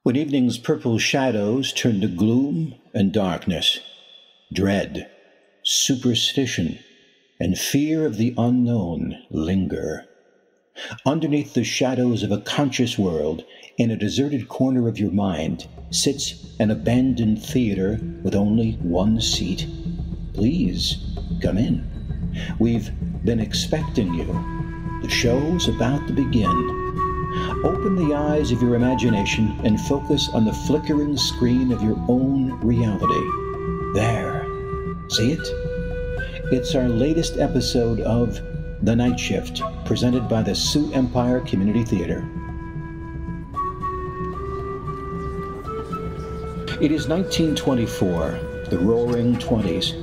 When evening's purple shadows turn to gloom and darkness, dread, superstition, and fear of the unknown linger. Underneath the shadows of a conscious world, in a deserted corner of your mind, sits an abandoned theater with only one seat. Please, come in. We've been expecting you. The show's about to begin. Open the eyes of your imagination and focus on the flickering screen of your own reality. There. See it? It's our latest episode of The Night Shift, presented by the Sioux Empire Community Theater. It is 1924, the Roaring Twenties,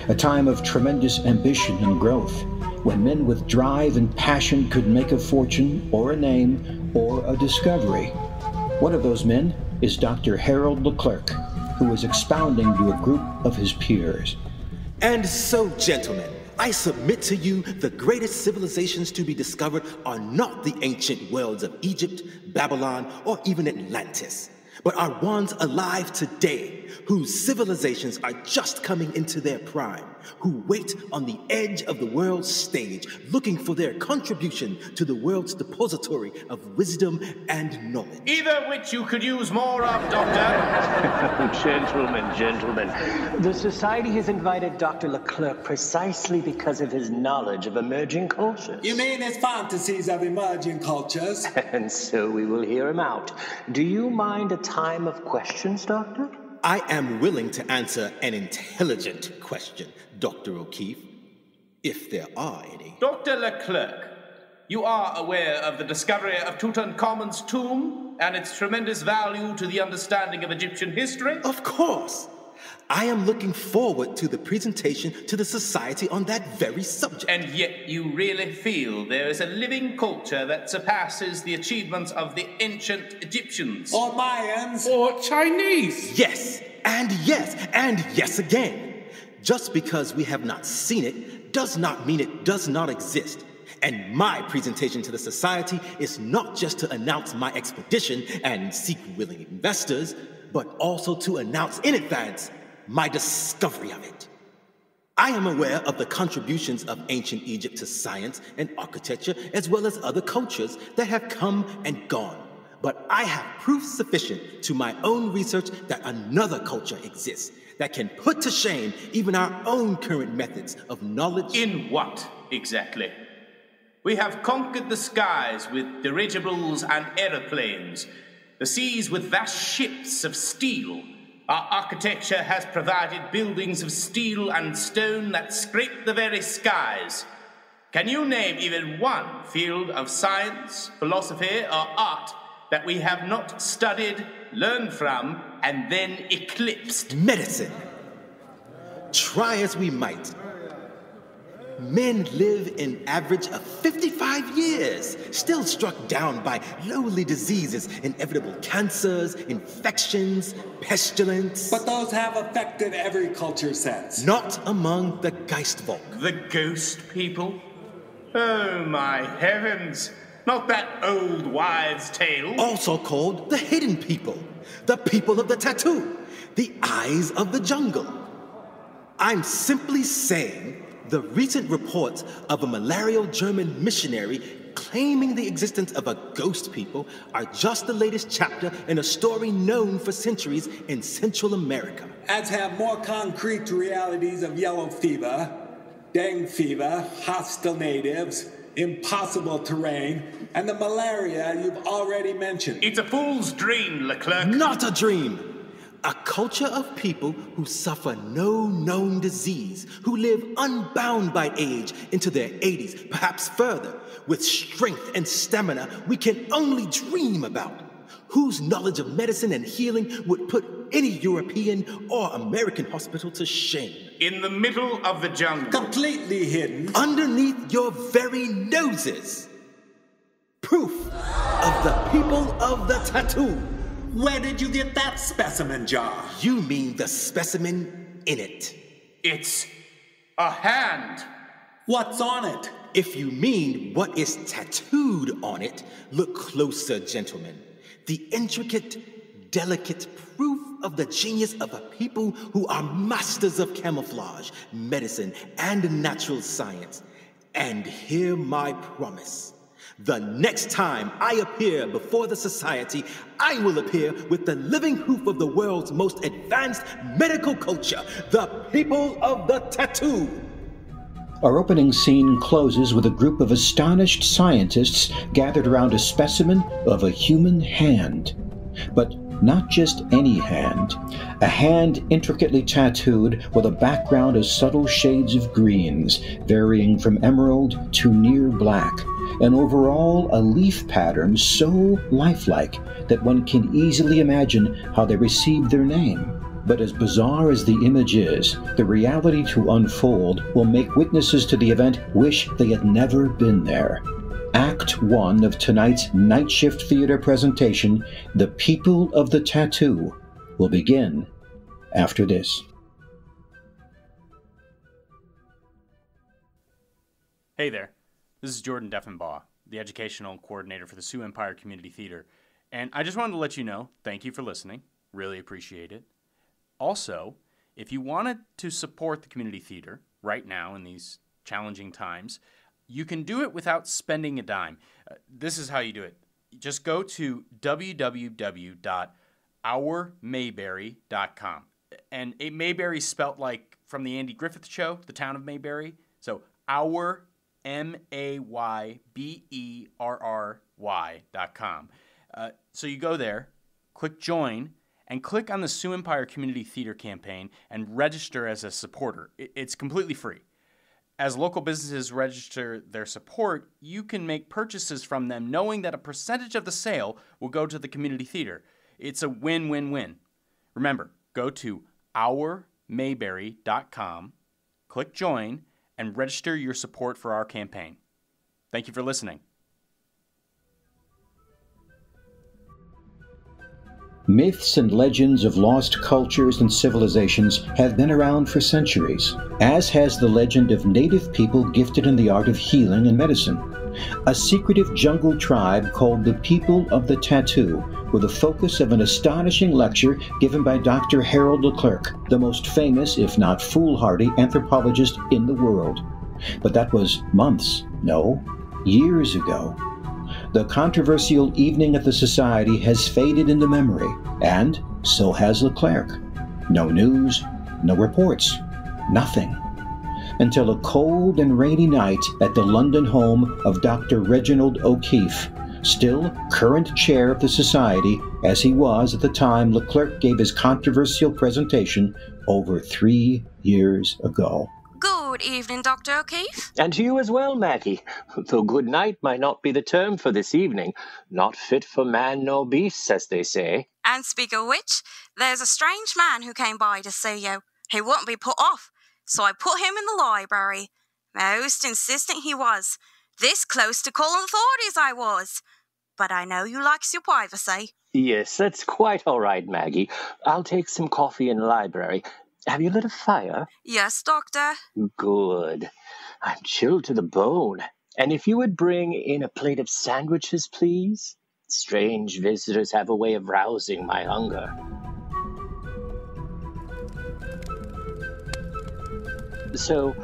a time of tremendous ambition and growth, when men with drive and passion could make a fortune or a name or a discovery. One of those men is Dr. Harold LeClerke, who is expounding to a group of his peers. And so, gentlemen, I submit to you the greatest civilizations to be discovered are not the ancient worlds of Egypt, Babylon, or even Atlantis, but are ones alive today, whose civilizations are just coming into their prime, who wait on the edge of the world's stage, looking for their contribution to the world's depository of wisdom and knowledge. Either which you could use more of, Doctor. Gentlemen. The Society has invited Dr. LeClerke precisely because of his knowledge of emerging cultures. You mean his fantasies of emerging cultures? And so we will hear him out. Do you mind a time of questions, Doctor? I am willing to answer an intelligent question, Dr. O'Keefe, if there are any. Dr. LeClerke, you are aware of the discovery of Tutankhamun's tomb and its tremendous value to the understanding of Egyptian history? Of course. I am looking forward to the presentation to the Society on that very subject. And yet you really feel there is a living culture that surpasses the achievements of the ancient Egyptians? Or Mayans? Or Chinese? Yes, and yes again. Just because we have not seen it does not mean it does not exist. And my presentation to the Society is not just to announce my expedition and seek willing investors, but also to announce in advance my discovery of it. I am aware of the contributions of ancient Egypt to science and architecture, as well as other cultures that have come and gone. But I have proof sufficient to my own research that another culture exists that can put to shame even our own current methods of knowledge. In what, exactly? We have conquered the skies with dirigibles and aeroplanes, the seas with vast ships of steel. Our architecture has provided buildings of steel and stone that scrape the very skies. Can you name even one field of science, philosophy, or art that we have not studied, learned from, and then eclipsed? Medicine. Try as we might, men live an average of 55 years, still struck down by lowly diseases, inevitable cancers, infections, pestilence. But those have affected every culture since. Not among the Geistvolk. The ghost people? Oh, my heavens. Not that old wives' tale. Also called the hidden people, the people of the tattoo, the eyes of the jungle. I'm simply saying the recent reports of a malarial German missionary claiming the existence of a ghost people are just the latest chapter in a story known for centuries in Central America. As have more concrete realities of yellow fever, dengue fever, hostile natives, impossible terrain, and the malaria you've already mentioned. It's a fool's dream, LeClerke. Not a dream. A culture of people who suffer no known disease, who live unbound by age into their 80s, perhaps further, with strength and stamina we can only dream about, whose knowledge of medicine and healing would put any European or American hospital to shame. In the middle of the jungle. Completely hidden. Underneath your very noses. Proof of the people of the tattoo. Where did you get that specimen jar? You mean the specimen in it. It's a hand. What's on it? If you mean what is tattooed on it, look closer, gentlemen. The intricate delicate proof of the genius of a people who are masters of camouflage, medicine, and natural science. And hear my promise. The next time I appear before the society, I will appear with the living proof of the world's most advanced medical culture, the people of the tattoo. Our opening scene closes with a group of astonished scientists gathered around a specimen of a human hand. But not just any hand. A hand intricately tattooed with a background of subtle shades of greens, varying from emerald to near black, and overall a leaf pattern so lifelike that one can easily imagine how they received their name. But as bizarre as the image is, the reality to unfold will make witnesses to the event wish they had never been there. Act 1 of tonight's Night Shift Theater presentation, The People of the Tattoo, will begin after this. Hey there, this is Jordan Deffenbaugh, the educational coordinator for the Sioux Empire Community Theater, and I just wanted to let you know, thank you for listening, really appreciate it. Also, if you wanted to support the community theater right now in these challenging times, you can do it without spending a dime. This is how you do it. Just go to www.ourmayberry.com. And Mayberry spelt like from the Andy Griffith Show, the town of Mayberry. So our, MAYBERRY.com. So you go there, click join, and click on the Sioux Empire Community Theater campaign and register as a supporter. It's completely free. As local businesses register their support, you can make purchases from them knowing that a percentage of the sale will go to the community theater. It's a win-win-win. Remember, go to ourmayberry.com, click join, and register your support for our campaign. Thank you for listening. Myths and legends of lost cultures and civilizations have been around for centuries, as has the legend of native people gifted in the art of healing and medicine. A secretive jungle tribe called the People of the Tattoo were the focus of an astonishing lecture given by Dr. Harold LeClerke, the most famous, if not foolhardy, anthropologist in the world. But that was months, no, years ago. The controversial evening at the Society has faded into memory, and so has LeClerke. No news, no reports, nothing. Until a cold and rainy night at the London home of Dr. Reginald O'Keefe, still current chair of the Society, as he was at the time LeClerke gave his controversial presentation over 3 years ago. Good evening, Dr. O'Keefe. And to you as well, Maggie. Though good night might not be the term for this evening. Not fit for man nor beast, as they say. And speak of which, there's a strange man who came by to see you. He wouldn't be put off, so I put him in the library. Most insistent he was. This close to calling authorities I was. But I know you likes your privacy. Yes, that's quite all right, Maggie. I'll take some coffee in the library. Have you lit a fire? Yes, Doctor. Good. I'm chilled to the bone. And if you would bring in a plate of sandwiches, please? Strange visitors have a way of rousing my hunger. So,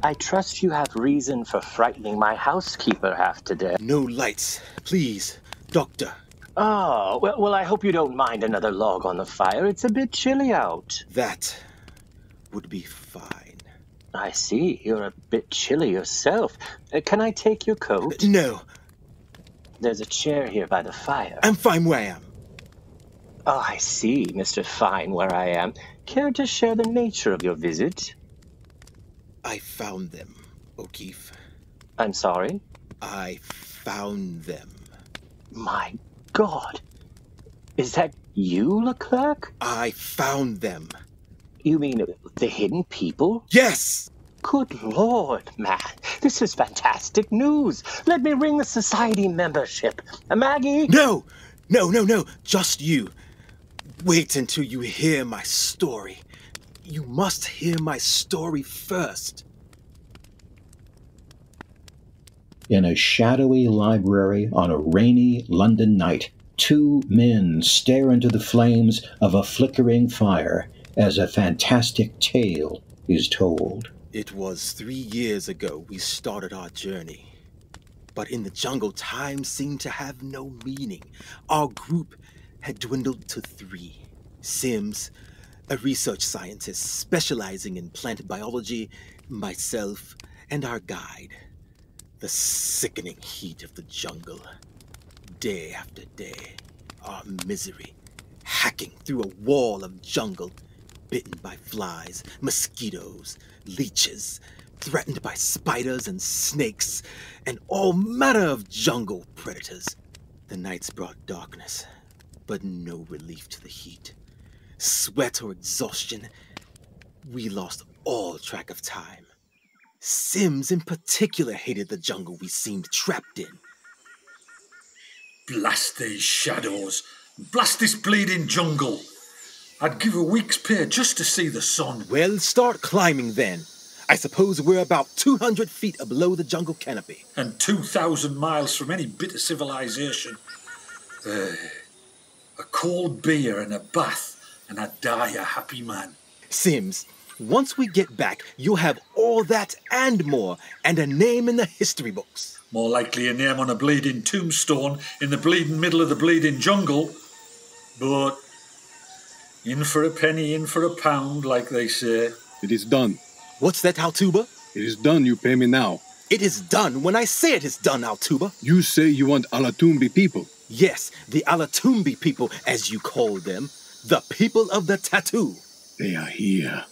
I trust you have reason for frightening my housekeeper half to death. No lights, please, Doctor. Oh, well, I hope you don't mind another log on the fire. It's a bit chilly out. That would be fine. I see. You're a bit chilly yourself. Can I take your coat? No. There's a chair here by the fire. I'm fine where I am. Oh, I see, Mr. Fine, where I am. Care to share the nature of your visit? I found them, O'Keefe. I'm sorry? I found them. My God. Is that you, LeClerke? I found them. You mean the hidden people? Yes! Good Lord, man. This is fantastic news. Let me ring the Society membership. Maggie? No! Just you. Wait until you hear my story. You must hear my story first. In a shadowy library on a rainy London night, two men stare into the flames of a flickering fire as a fantastic tale is told. It was 3 years ago we started our journey. But in the jungle, time seemed to have no meaning. Our group had dwindled to 3. Sims, a research scientist specializing in plant biology, myself, and our guide. The sickening heat of the jungle. Day after day, our misery, hacking through a wall of jungle, bitten by flies, mosquitoes, leeches, threatened by spiders and snakes, and all manner of jungle predators. The nights brought darkness, but no relief to the heat. Sweat or exhaustion, we lost all track of time. Sims in particular hated the jungle we seemed trapped in. Blast these shadows. Blast this bleeding jungle. I'd give a week's pay just to see the sun. Well, start climbing then. I suppose we're about 200 feet below the jungle canopy. And 2,000 miles from any bit of civilization. A cold beer and a bath, and I'd die a happy man. Sims, once we get back, you'll have all that and more, and a name in the history books. More likely a name on a bleeding tombstone in the bleeding middle of the bleeding jungle. But in for a penny, in for a pound, like they say. It is done. What's that, Outooba? It is done, you pay me now. It is done when I say it is done, Outooba. You say you want Alatumbi people. Yes, the Alatumbi people, as you call them. The people of the tattoo. They are here.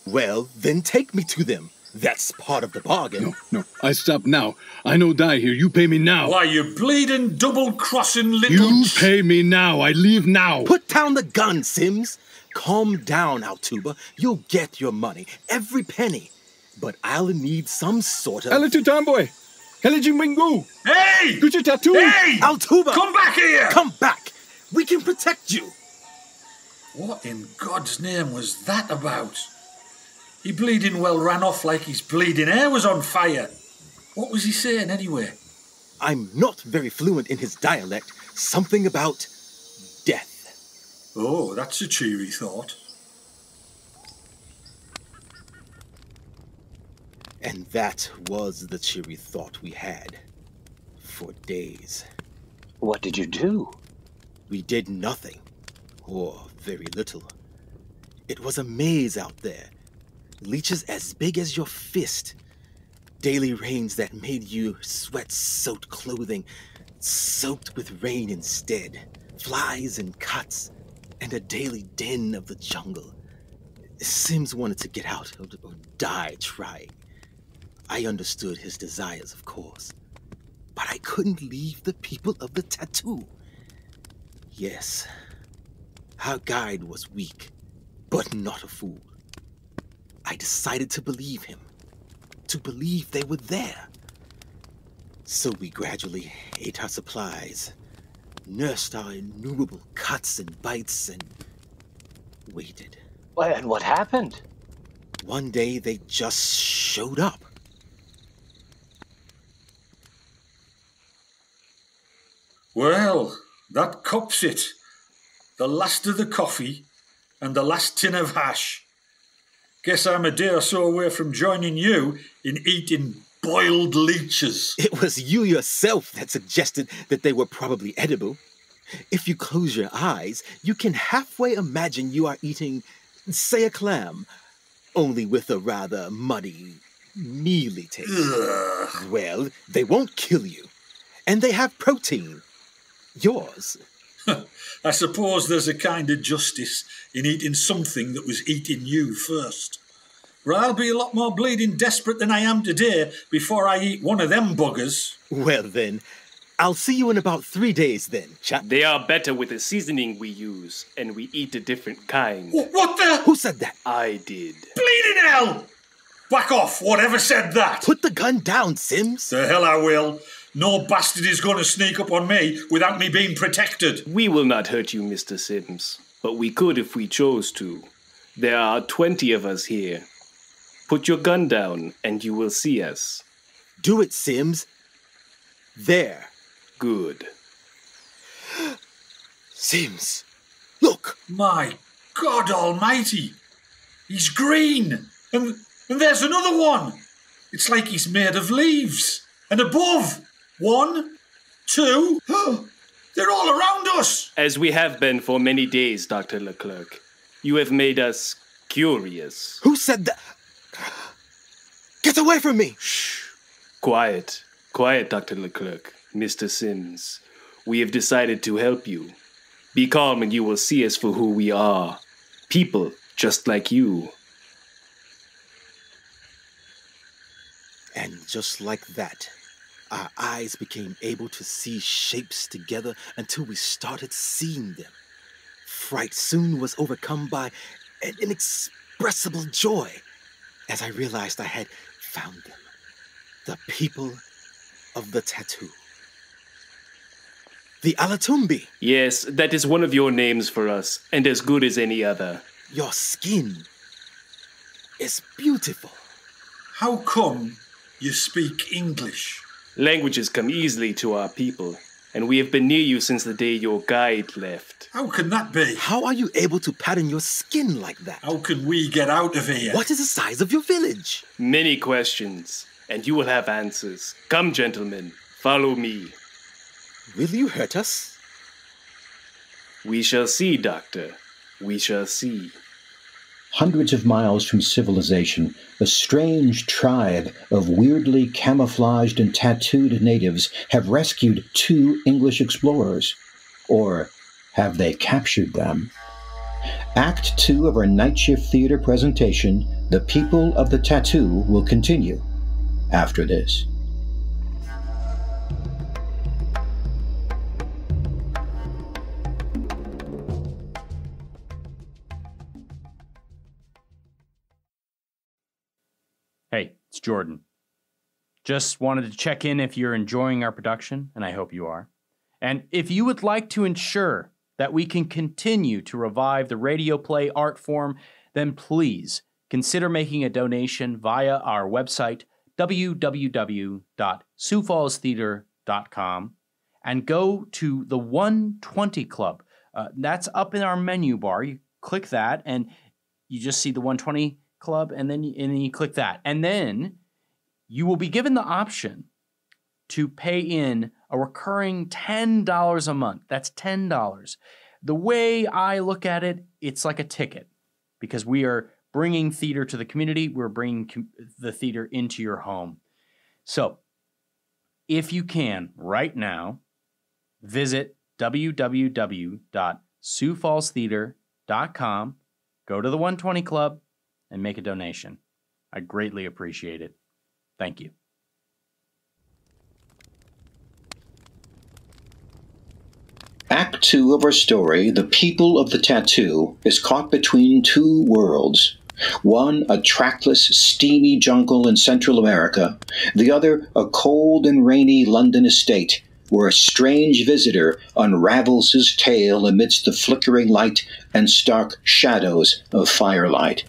Well, then take me to them. That's part of the bargain. No, I stop now. I no die here. You pay me now. Why, you bleeding, double-crossing little... You pay me now. I leave now. Put down the gun, Sims. Calm down, Outooba. You'll get your money, every penny. But I'll need some sort of... Alatutamboy! Kalijimwingu! Hey! Gucci tattoo! Hey! Outooba! Come back here! Come back! We can protect you! What in God's name was that about? He bleeding well ran off like his bleeding hair was on fire. What was he saying anyway? I'm not very fluent in his dialect. Something about death. Oh, that's a cheery thought. And that was the cheery thought we had. For days. What did you do? We did nothing. Or very little. It was a maze out there. Leeches as big as your fist. Daily rains that made you sweat-soaked clothing, soaked with rain instead. Flies and cuts, and a daily din of the jungle. Sims wanted to get out or die trying. I understood his desires, of course. But I couldn't leave the people of the tattoo. Yes, our guide was weak, but not a fool. I decided to believe him, to believe they were there. So we gradually ate our supplies, nursed our innumerable cuts and bites, and waited. Well, and what happened? One day they just showed up. Well, that cups it. The last of the coffee and the last tin of hash. Guess I'm a day or so away from joining you in eating boiled leeches. It was you yourself that suggested that they were probably edible. If you close your eyes, you can halfway imagine you are eating, say, a clam, only with a rather muddy, mealy taste. Ugh. Well, they won't kill you, and they have protein. Yours. I suppose there's a kind of justice in eating something that was eating you first. But I'll be a lot more bleeding desperate than I am today before I eat one of them buggers. Well then, I'll see you in about 3 days then, chap. They are better with the seasoning we use, and we eat a different kind. What the? Who said that? I did. Bleeding hell! Back off, whatever said that. Put the gun down, Sims. The hell I will. No bastard is going to sneak up on me without me being protected. We will not hurt you, Mr. Sims, but we could if we chose to. There are 20 of us here. Put your gun down, and you will see us. Do it, Sims. There. Good. Sims, look! My God almighty! He's green! And there's another one! It's like he's made of leaves. And above! 1, 2... They're all around us! As we have been for many days, Dr. LeClerke. You have made us curious. Who said that? Get away from me! Shh. Quiet. Quiet, Dr. LeClerke. Mr. Sims. We have decided to help you. Be calm and you will see us for who we are. People just like you. And just like that, our eyes became able to see shapes together until we started seeing them. Fright soon was overcome by an inexpressible joy as I realized I had found them. The people of the tattoo. The Alatumbi. Yes, that is one of your names for us, and as good as any other. Your skin is beautiful. How come you speak English? Languages come easily to our people, and we have been near you since the day your guide left. How can that be? How are you able to pattern your skin like that? How can we get out of here? What is the size of your village? Many questions, and you will have answers. Come, gentlemen, follow me. Will you hurt us? We shall see, Doctor. We shall see. Hundreds of miles from civilization, a strange tribe of weirdly camouflaged and tattooed natives have rescued 2 English explorers. Or have they captured them? Act 2 of our Night Shift Theater presentation, The People of the Tattoo, will continue after this. Hey, it's Jordan. Just wanted to check in if you're enjoying our production, and I hope you are. And if you would like to ensure that we can continue to revive the radio play art form, then please consider making a donation via our website, www.siouxfallstheater.com, and go to the 120 Club. That's up in our menu bar. You click that, and you just see the 120 Club, and then you click that. And then you will be given the option to pay in a recurring $10 a month. That's $10. The way I look at it, it's like a ticket, because we are bringing theater to the community. We're bringing the theater into your home. So if you can, right now, visit www.siouxfallstheater.com, go to the 120 Club, and make a donation. I greatly appreciate it. Thank you. Act 2 of our story, The People of the Tattoo, is caught between 2 worlds. One, a trackless, steamy jungle in Central America. The other, a cold and rainy London estate, where a strange visitor unravels his tale amidst the flickering light and stark shadows of firelight,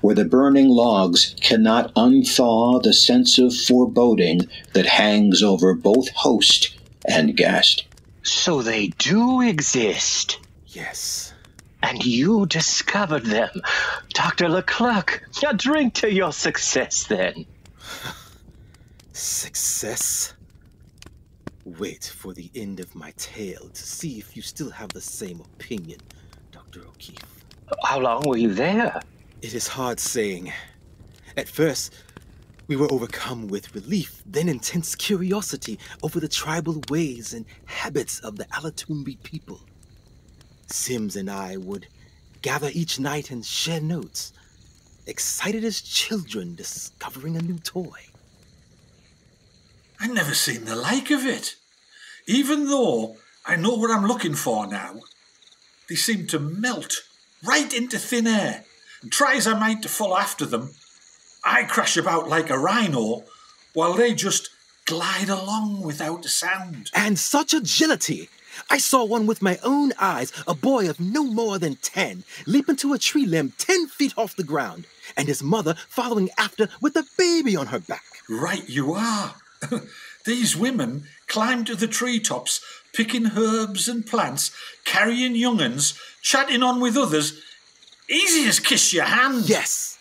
where the burning logs cannot unthaw the sense of foreboding that hangs over both host and guest. So they do exist. Yes. And you discovered them. Dr. LeClerke, a drink to your success, then. Success? Wait for the end of my tale to see if you still have the same opinion, Dr. O'Keefe. How long were you there? It is hard saying. At first, we were overcome with relief, then intense curiosity over the tribal ways and habits of the Alatumbi people. Sims and I would gather each night and share notes, excited as children discovering a new toy. I've never seen the like of it. Even though I know what I'm looking for now, they seem to melt right into thin air. And try as I might to follow after them, I crash about like a rhino, while they just glide along without a sound. And such agility! I saw one with my own eyes, a boy of no more than 10, leap into a tree limb 10 feet off the ground, and his mother following after with a baby on her back. Right you are. These women climb to the treetops, picking herbs and plants, carrying young'uns, chatting on with others. Easy as kiss your hand. Yes.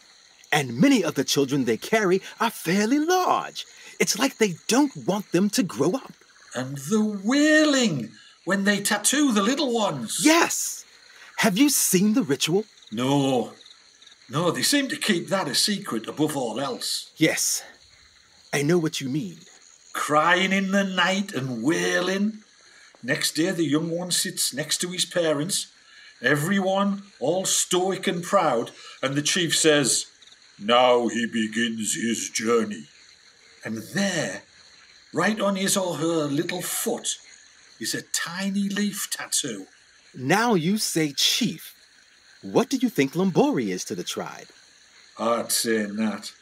And many of the children they carry are fairly large. It's like they don't want them to grow up. And the wailing when they tattoo the little ones. Yes. Have you seen the ritual? No, they seem to keep that a secret above all else. Yes, I know what you mean. Crying in the night and wailing. Next day the young one sits next to his parents, everyone all stoic and proud, and the chief says, "Now he begins his journey." And there, right on his or her little foot, is a tiny leaf tattoo. Now you say chief. What do you think Loombari is to the tribe? Hard saying that.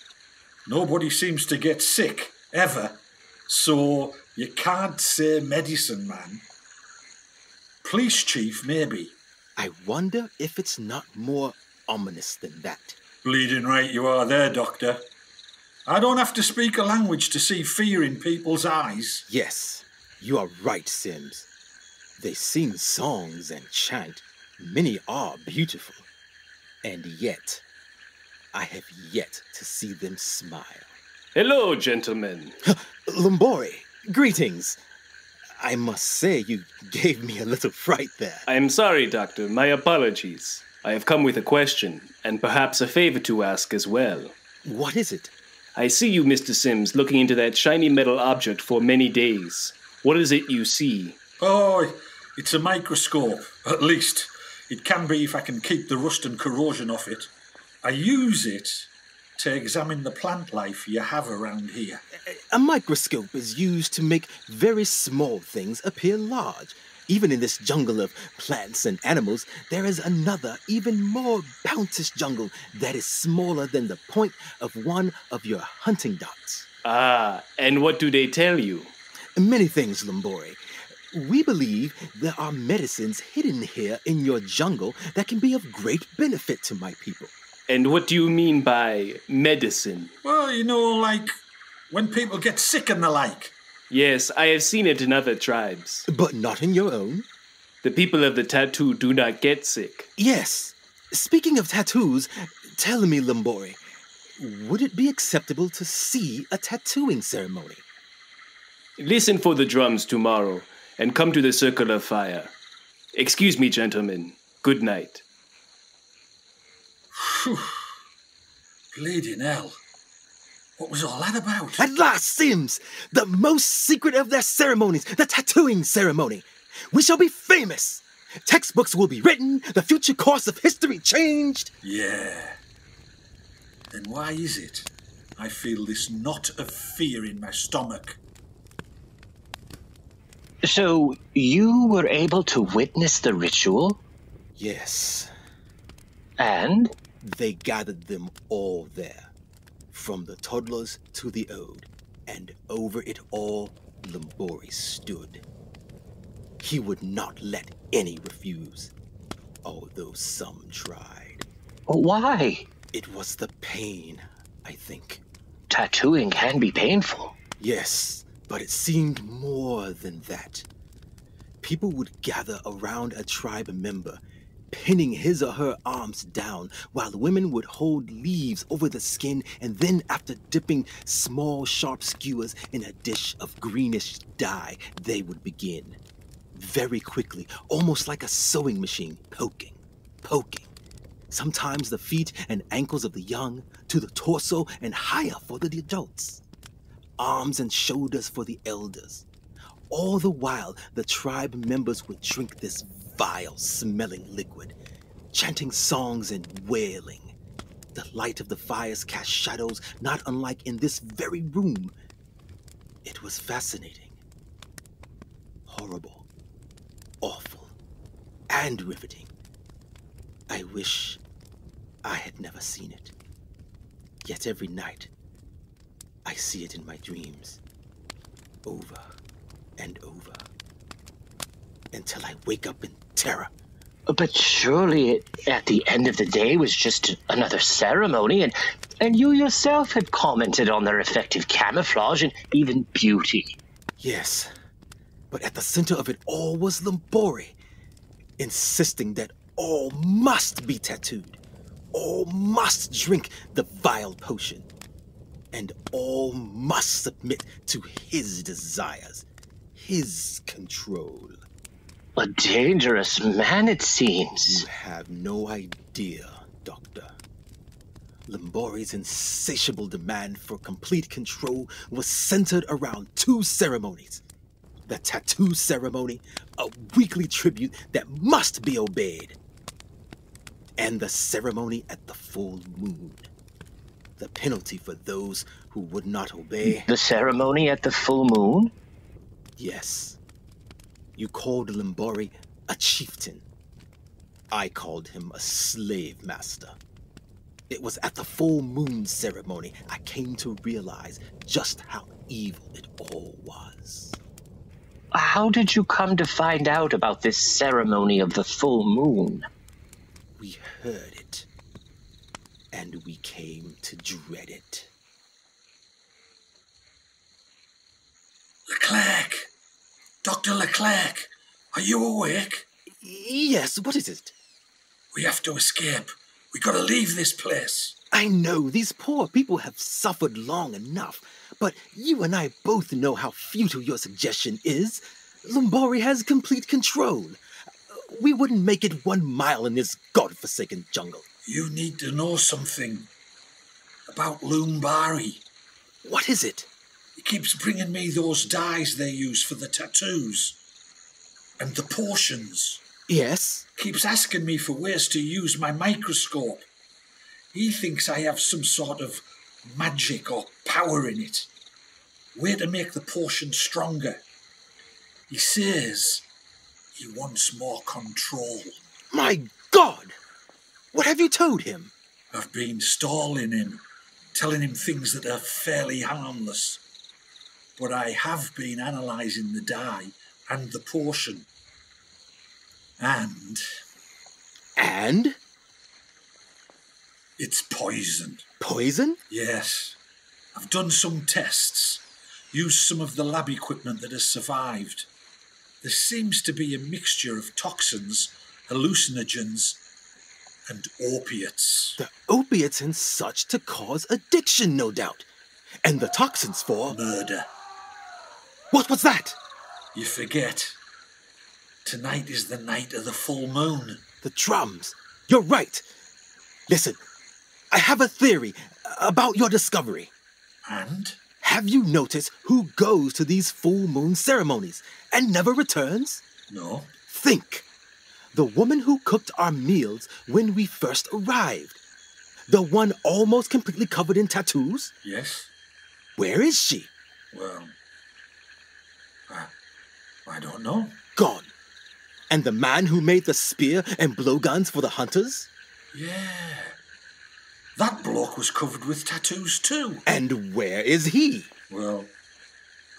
Nobody seems to get sick, ever. So you can't say medicine man. Police chief, maybe. I wonder if it's not more ominous than that. Bleeding right you are there, Doctor. I don't have to speak a language to see fear in people's eyes. Yes, you are right, Sims. They sing songs and chant. Many are beautiful. And yet, I have yet to see them smile. Hello, gentlemen. Loombari, greetings. I must say you gave me a little fright there. I am sorry, Doctor. My apologies. I have come with a question, and perhaps a favor to ask as well. What is it? I see you, Mr. Sims, looking into that shiny metal object for many days. What is it you see? Oh, it's a microscope. At least, it can be if I can keep the rust and corrosion off it. I use it to examine the plant life you have around here. A microscope is used to make very small things appear large. Even in this jungle of plants and animals, there is another, even more bounteous jungle that is smaller than the point of one of your hunting dots. Ah, and what do they tell you? Many things, Loombari. We believe there are medicines hidden here in your jungle that can be of great benefit to my people. And what do you mean by medicine? Well, you know, like when people get sick and the like. Yes, I have seen it in other tribes. But not in your own? The people of the tattoo do not get sick. Yes. Speaking of tattoos, tell me, Loombari, would it be acceptable to see a tattooing ceremony? Listen for the drums tomorrow, and come to the circle of fire. Excuse me, gentlemen. Good night. Phew. Bleeding hell. What was all that about? At last, Sims! The most secret of their ceremonies, the tattooing ceremony. We shall be famous. Textbooks will be written, the future course of history changed. Yeah. Then why is it I feel this knot of fear in my stomach? So, you were able to witness the ritual? Yes. And? They gathered them all there. From the toddlers to the old, and over it all, Loombari stood. He would not let any refuse, although some tried. Why? It was the pain, I think. Tattooing can be painful. Yes, but it seemed more than that. People would gather around a tribe member, pinning his or her arms down, while women would hold leaves over the skin, and then after dipping small sharp skewers in a dish of greenish dye, they would begin. Very quickly, almost like a sewing machine, poking. Sometimes the feet and ankles of the young, to the torso and higher for the adults. Arms and shoulders for the elders. All the while, the tribe members would drink this vile-smelling liquid, chanting songs and wailing. The light of the fires cast shadows not unlike in this very room. It was fascinating, horrible, awful, and riveting. I wish I had never seen it. Yet every night, I see it in my dreams, over and over, until I wake up in terror. But surely it, at the end of the day, was just another ceremony, and you yourself had commented on their effective camouflage and even beauty. Yes, but at the center of it all was Loombari, insisting that all must be tattooed, all must drink the vile potion, and all must submit to his desires, his control. A dangerous man, it seems. You have no idea, Doctor. Loombari's insatiable demand for complete control was centered around two ceremonies. The tattoo ceremony, a weekly tribute that must be obeyed, and the ceremony at the full moon, the penalty for those who would not obey. The ceremony at the full moon? Yes. You called Loombari a chieftain. I called him a slave master. It was at the full moon ceremony I came to realize just how evil it all was. How did you come to find out about this ceremony of the full moon? We heard it, and we came to dread it. LeClerke! Dr. LeClerke! Are you awake? Yes, what is it? We have to escape. We gotta leave this place. I know, these poor people have suffered long enough, but you and I both know how futile your suggestion is. Loombari has complete control. We wouldn't make it 1 mile in this godforsaken jungle. You need to know something about Loombari. What is it? He keeps bringing me those dyes they use for the tattoos. And the potions. Yes? Keeps asking me for ways to use my microscope. He thinks I have some sort of magic or power in it. Way to make the potion stronger. He says he wants more control. My God! What have you told him? I've been stalling him, telling him things that are fairly harmless. But I have been analysing the dye and the potion. And? It's poison. Poison? Yes. I've done some tests. Used some of the lab equipment that has survived. There seems to be a mixture of toxins, hallucinogens, and opiates. The opiates and such to cause addiction, no doubt. And the toxins for... murder. What was that? You forget. Tonight is the night of the full moon. The drums. You're right. Listen, I have a theory about your discovery. And? Have you noticed who goes to these full moon ceremonies and never returns? No. Think. The woman who cooked our meals when we first arrived. The one almost completely covered in tattoos? Yes. Where is she? Well, I don't know. Gone. And the man who made the spear and blowguns for the hunters? Yeah. That bloke was covered with tattoos too. And where is he? Well,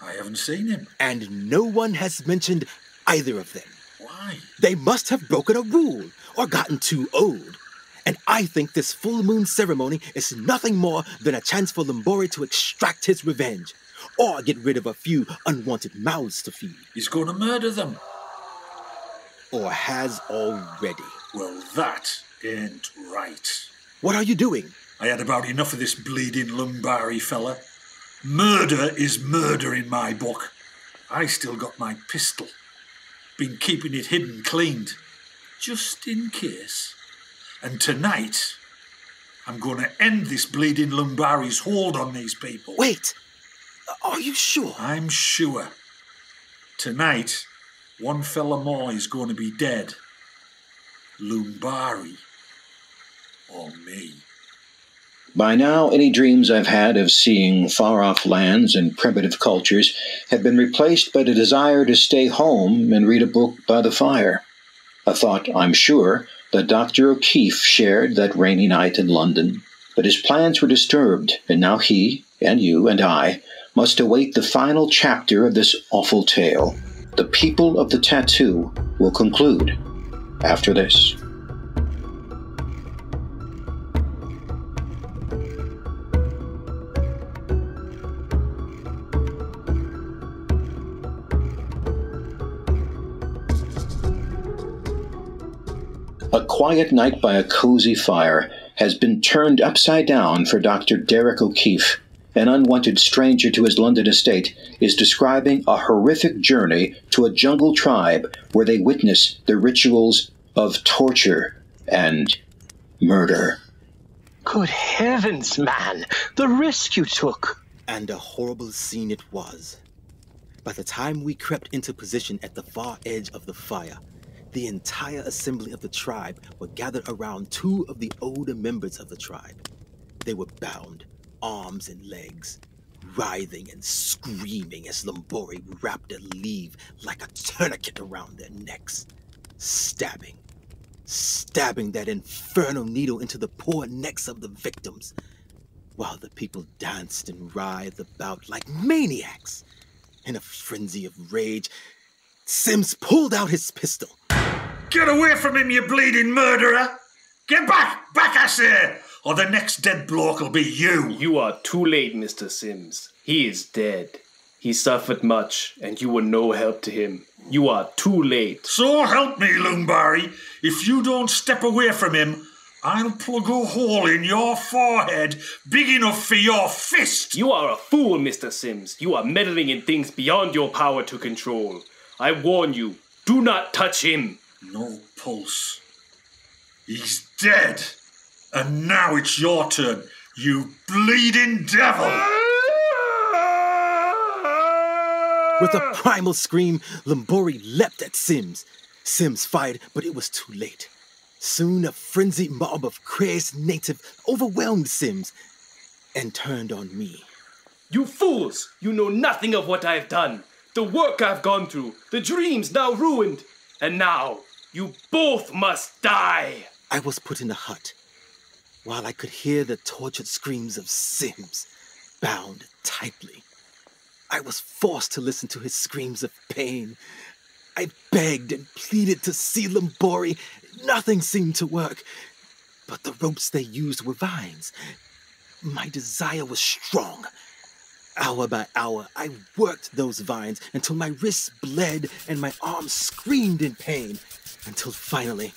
I haven't seen him. And no one has mentioned either of them. Why? They must have broken a rule or gotten too old. And I think this full moon ceremony is nothing more than a chance for Loombari to extract his revenge or get rid of a few unwanted mouths to feed. He's going to murder them. Or has already. Well, that ain't right. What are you doing? I had about enough of this bleeding Loombari fella. Murder is murder in my book. I still got my pistol. Been keeping it hidden cleaned. Just in case. And tonight, I'm going to end this bleeding Loombari's hold on these people. Wait! Are you sure? I'm sure. Tonight, one fella more is going to be dead. Loombari. Or me. By now, any dreams I've had of seeing far-off lands and primitive cultures have been replaced by the desire to stay home and read a book by the fire. A thought, I'm sure, that Dr. O'Keefe shared that rainy night in London. But his plans were disturbed, and now he, and you, and I must await the final chapter of this awful tale. The people of the tattoo will conclude after this. A quiet night by a cozy fire has been turned upside down for Dr. Derek O'Keefe. An unwanted stranger to his London estate is describing a horrific journey to a jungle tribe where they witness the rituals of torture and murder. Good heavens, man! The risk you took! And a horrible scene it was. By the time we crept into position at the far edge of the fire, the entire assembly of the tribe were gathered around two of the older members of the tribe. They were bound, arms and legs, writhing and screaming as Loombari wrapped a leaf like a tourniquet around their necks, stabbing that infernal needle into the poor necks of the victims, while the people danced and writhed about like maniacs. In a frenzy of rage, Sims pulled out his pistol. Get away from him, you bleeding murderer! Get back! Back, I say! Or the next dead bloke will be you! You are too late, Mr. Sims. He is dead. He suffered much, and you were no help to him. You are too late. So help me, Loombari. If you don't step away from him, I'll plug a hole in your forehead big enough for your fist. You are a fool, Mr. Sims. You are meddling in things beyond your power to control. I warn you, do not touch him. No pulse. He's dead. And now it's your turn, you bleeding devil. With a primal scream, Loombari leapt at Sims. Sims fired, but it was too late. Soon a frenzied mob of crazed natives overwhelmed Sims and turned on me. You fools! You know nothing of what I've done. The work I've gone through, the dreams now ruined. And now, you both must die. I was put in a hut, while I could hear the tortured screams of Sims, bound tightly. I was forced to listen to his screams of pain. I begged and pleaded to see Loombari. Nothing seemed to work, but the ropes they used were vines. My desire was strong. Hour by hour, I worked those vines until my wrists bled and my arms screamed in pain, until finally...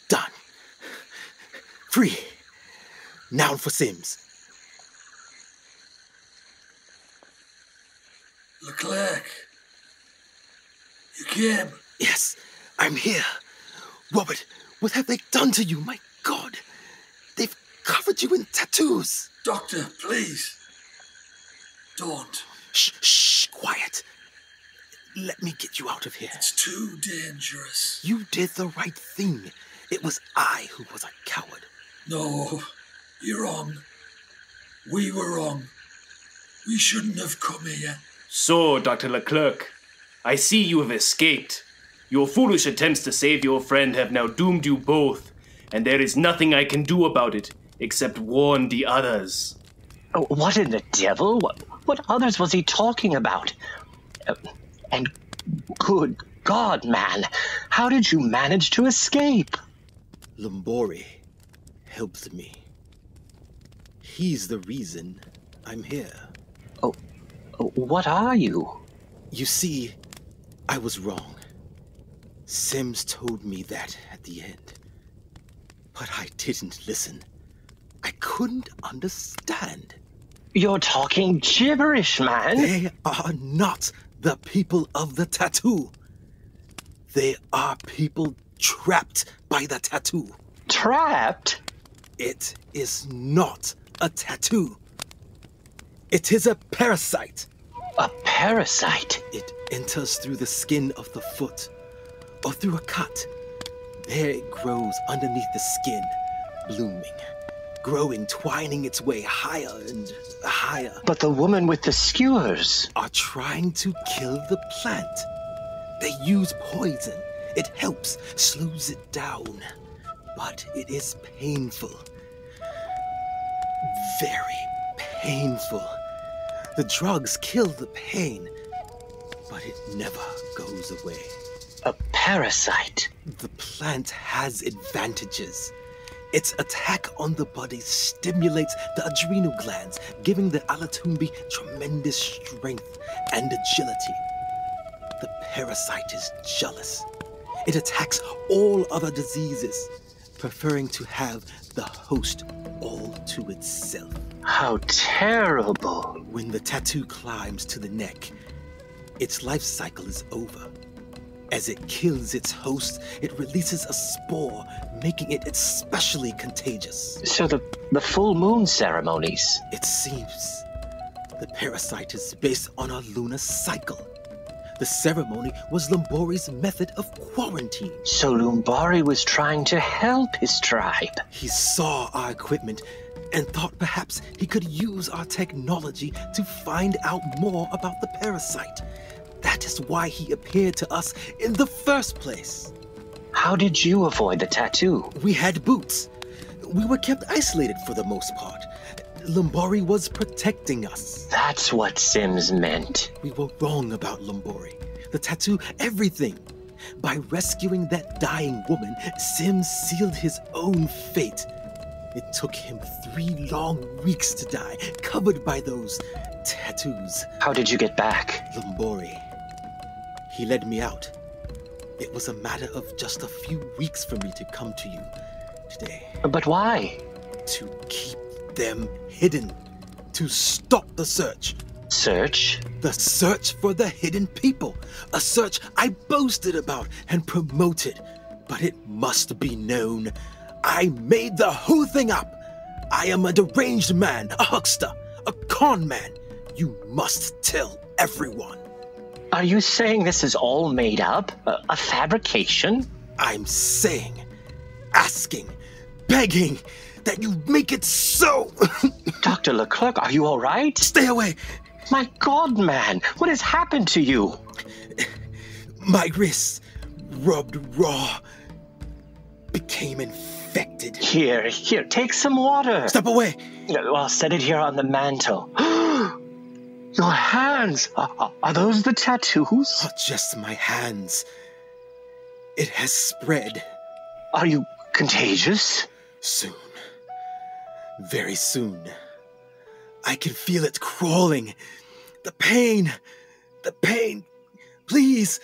done. Free. Now for Sims. LeClerke. You came? Yes, I'm here. Robert, what have they done to you? My God. They've covered you in tattoos. Doctor, please. Don't. Shh, quiet. Let me get you out of here. It's too dangerous. You did the right thing. It was I who was a coward. No, you're wrong. We were wrong. We shouldn't have come here. So, Dr. LeClerke, I see you have escaped. Your foolish attempts to save your friend have now doomed you both, and there is nothing I can do about it except warn the others. Oh, what in the devil? What others was he talking about? And good God, man, how did you manage to escape? Loombari helped me. He's the reason I'm here. Oh, what are you? You see, I was wrong. Sims told me that at the end. But I didn't listen. I couldn't understand. You're talking gibberish, man. They are not the people of the tattoo. They are people trapped by the tattoo. Trapped? It is not a tattoo. It is a parasite. A parasite? It enters through the skin of the foot, or through a cut. There it grows underneath the skin, blooming, growing, twining its way higher and higher. But the woman with the skewers are trying to kill the plant. They use poison. It helps, slows it down. But it is painful. Very painful. The drugs kill the pain, but it never goes away. A parasite? The plant has advantages. Its attack on the body stimulates the adrenal glands, giving the Outooba tremendous strength and agility. The parasite is jealous. It attacks all other diseases, preferring to have the host all to itself. How terrible. When the tattoo climbs to the neck, its life cycle is over. As it kills its host, it releases a spore, making it especially contagious. So the full moon ceremonies? It seems the parasite is based on a lunar cycle. The ceremony was Loombari's method of quarantine. So Loombari was trying to help his tribe. He saw our equipment and thought perhaps he could use our technology to find out more about the parasite. That is why he appeared to us in the first place. How did you avoid the tattoo? We had boots. We were kept isolated for the most part. Loombari was protecting us. That's what Sims meant. We were wrong about Loombari. The tattoo, everything. By rescuing that dying woman, Sims sealed his own fate. It took him 3 long weeks to die, covered by those tattoos. How did you get back? Loombari. He led me out. It was a matter of just a few weeks for me to come to you today. But why? To keep them hidden. To stop the search. Search? The search for the hidden people. A search I boasted about and promoted. But it must be known. I made the whole thing up. I am a deranged man, a huckster, a con man. You must tell everyone. Are you saying this is all made up? A fabrication? I'm saying, asking, begging that you make it so. Dr. LeClerke, are you all right? Stay away. My God, man, what has happened to you? My wrists, rubbed raw, became infected. Here, take some water. Step away. I'll set it here on the mantle. Your hands! Are those the tattoos? Not just my hands. It has spread. Are you contagious? Soon. Very soon. I can feel it crawling. The pain. Please.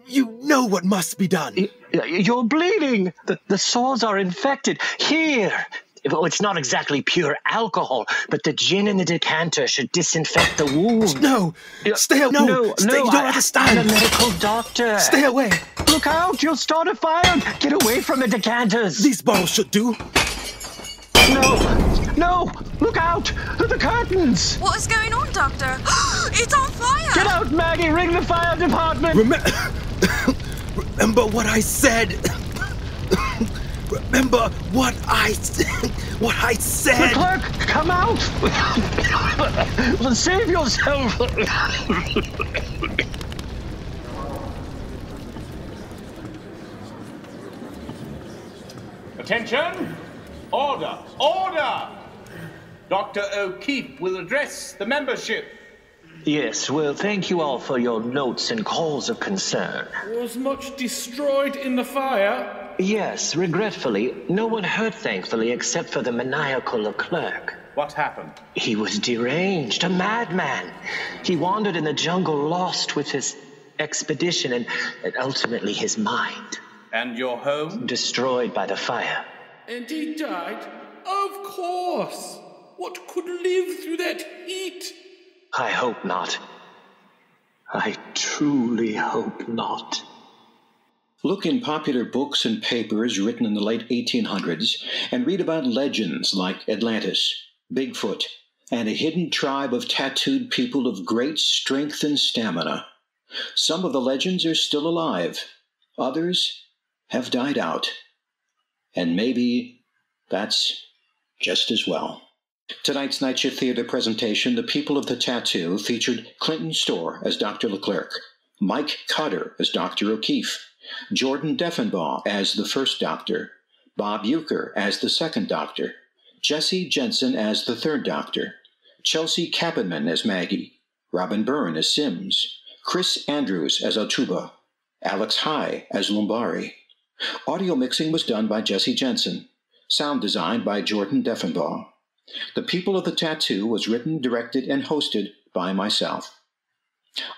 You know what must be done. You're bleeding. The sores are infected. Here. Well, it's not exactly pure alcohol, but the gin in the decanter should disinfect the wound. No! Stay away! No! You don't understand! I'm a medical doctor. Stay away! Look out! You'll start a fire! Get away from the decanters! These bottles should do. No! Look out! The curtains! What is going on, Doctor? It's on fire! Get out, Maggie! Ring the fire department! Remember what I said! Remember what I said! LeClerke, come out! Save yourself! Attention! Order! Order! Dr. O'Keefe will address the membership. Yes, well, thank you all for your notes and calls of concern. Was much destroyed in the fire? Yes, regretfully, no one hurt, thankfully, except for the maniacal LeClerke. What happened? He was deranged, a madman. He wandered in the jungle, lost with his expedition and ultimately his mind. And your home? Destroyed by the fire. And he died? Of course. What could live through that heat? I hope not. I truly hope not. Look in popular books and papers written in the late 1800s and read about legends like Atlantis, Bigfoot, and a hidden tribe of tattooed people of great strength and stamina. Some of the legends are still alive. Others have died out. And maybe that's just as well. Tonight's Night Shift Theater presentation, The People of the Tattoo, featured Clinton Storr as Dr. LeClerke, Mike Kutter as Dr. O'Keefe, Jordan Deffenbaugh as the first doctor, Bob Uecker as the second doctor, Jesse Jensen as the third doctor, Chelsea Kappenman as Maggie, Robin Byrne as Sims, Chris Andrews as Outooba, Alex High as Loombari. Audio mixing was done by Jesse Jensen. Sound design by Jordan Deffenbaugh. The People of the Tattoo was written, directed, and hosted by myself.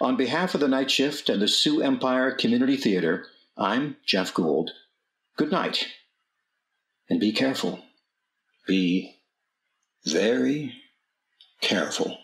On behalf of the Night Shift and the Sioux Empire Community Theater, I'm Jeff Gould. Good night. And be careful. Be very careful.